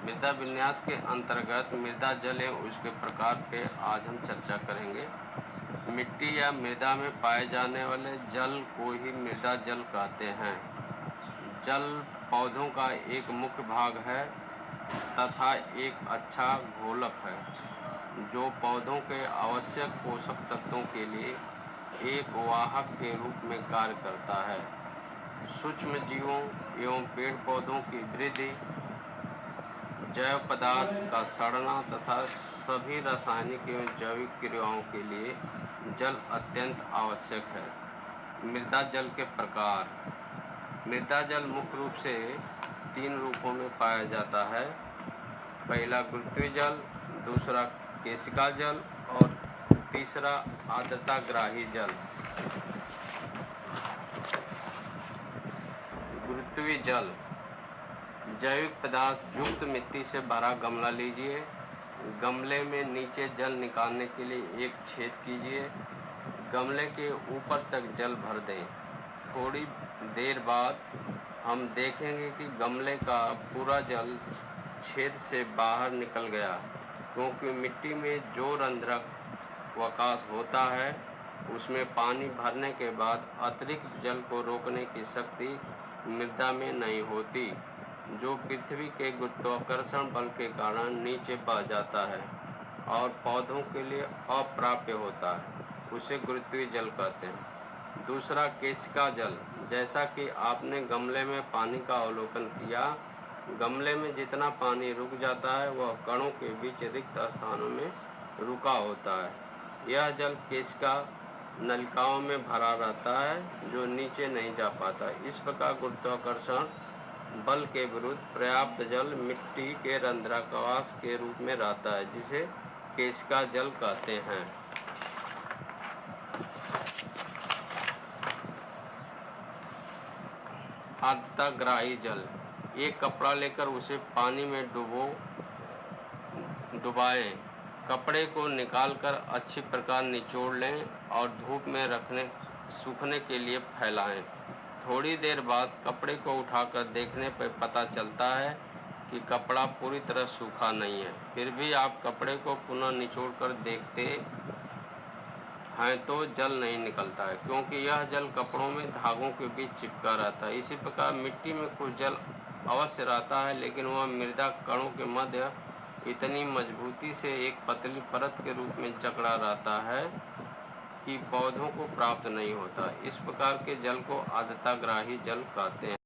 मृदा विन्यास के अंतर्गत मृदा जल एवं उसके प्रकार पे आज हम चर्चा करेंगे। मिट्टी या मृदा में पाए जाने वाले जल को ही मृदा जल कहते हैं। जल पौधों का एक मुख्य भाग है तथा एक अच्छा घोलक है जो पौधों के आवश्यक पोषक तत्वों के लिए एक वाहक के रूप में कार्य करता है। सूक्ष्म जीवों एवं पेड़ पौधों की वृद्धि, जैव पदार्थ का सड़ना तथा सभी रासायनिक एवं जैविक क्रियाओं के लिए जल अत्यंत आवश्यक है। मृदा जल के प्रकार। मृदा जल मुख्य रूप से 3 रूपों में पाया जाता है। पहला गुरुत्वीय जल, दूसरा केशिका जल और तीसरा आर्द्रताग्राही जल। गुरुत्वीय जल। जैविक पदार्थ युक्त मिट्टी से भरा गमला लीजिए। गमले में नीचे जल निकालने के लिए एक छेद कीजिए। गमले के ऊपर तक जल भर दें। थोड़ी देर बाद हम देखेंगे कि गमले का पूरा जल छेद से बाहर निकल गया, क्योंकि मिट्टी में जो रंध्रक अवकाश होता है उसमें पानी भरने के बाद अतिरिक्त जल को रोकने की शक्ति मृदा में नहीं होती, जो पृथ्वी के गुरुत्वाकर्षण बल के कारण नीचे बह जाता है और पौधों के लिए अप्राप्य होता है। उसे गुरुत्वीय जल कहते हैं। दूसरा केशिका जल। जैसा कि आपने गमले में पानी का अवलोकन किया, गमले में जितना पानी रुक जाता है वह कणों के बीच रिक्त स्थानों में रुका होता है। यह जल केशिका नलिकाओं में भरा रहता है जो नीचे नहीं जा पाता। इस प्रकार गुरुत्वाकर्षण बल के विरुद्ध पर्याप्त जल मिट्टी के रंध्राकाश के रूप में रहता है, जिसे केशिका जल कहते हैं। आर्द्रताग्राही जल। एक कपड़ा लेकर उसे पानी में डुबाएं। कपड़े को निकालकर अच्छी प्रकार निचोड़ लें और धूप में सूखने के लिए फैलाएं। थोड़ी देर बाद कपड़े को उठाकर देखने पर पता चलता है कि कपड़ा पूरी तरह सूखा नहीं है। फिर भी आप कपड़े को पुनः निचोड़कर देखते हैं तो जल नहीं निकलता है, क्योंकि यह जल कपड़ों में धागों के बीच चिपका रहता है। इसी प्रकार मिट्टी में कुछ जल अवश्य रहता है, लेकिन वह मृदा कणों के मध्य इतनी मजबूती से एक पतली परत के रूप में जकड़ा रहता है कि पौधों को प्राप्त नहीं होता। इस प्रकार के जल को आर्द्रताग्राही जल कहते हैं।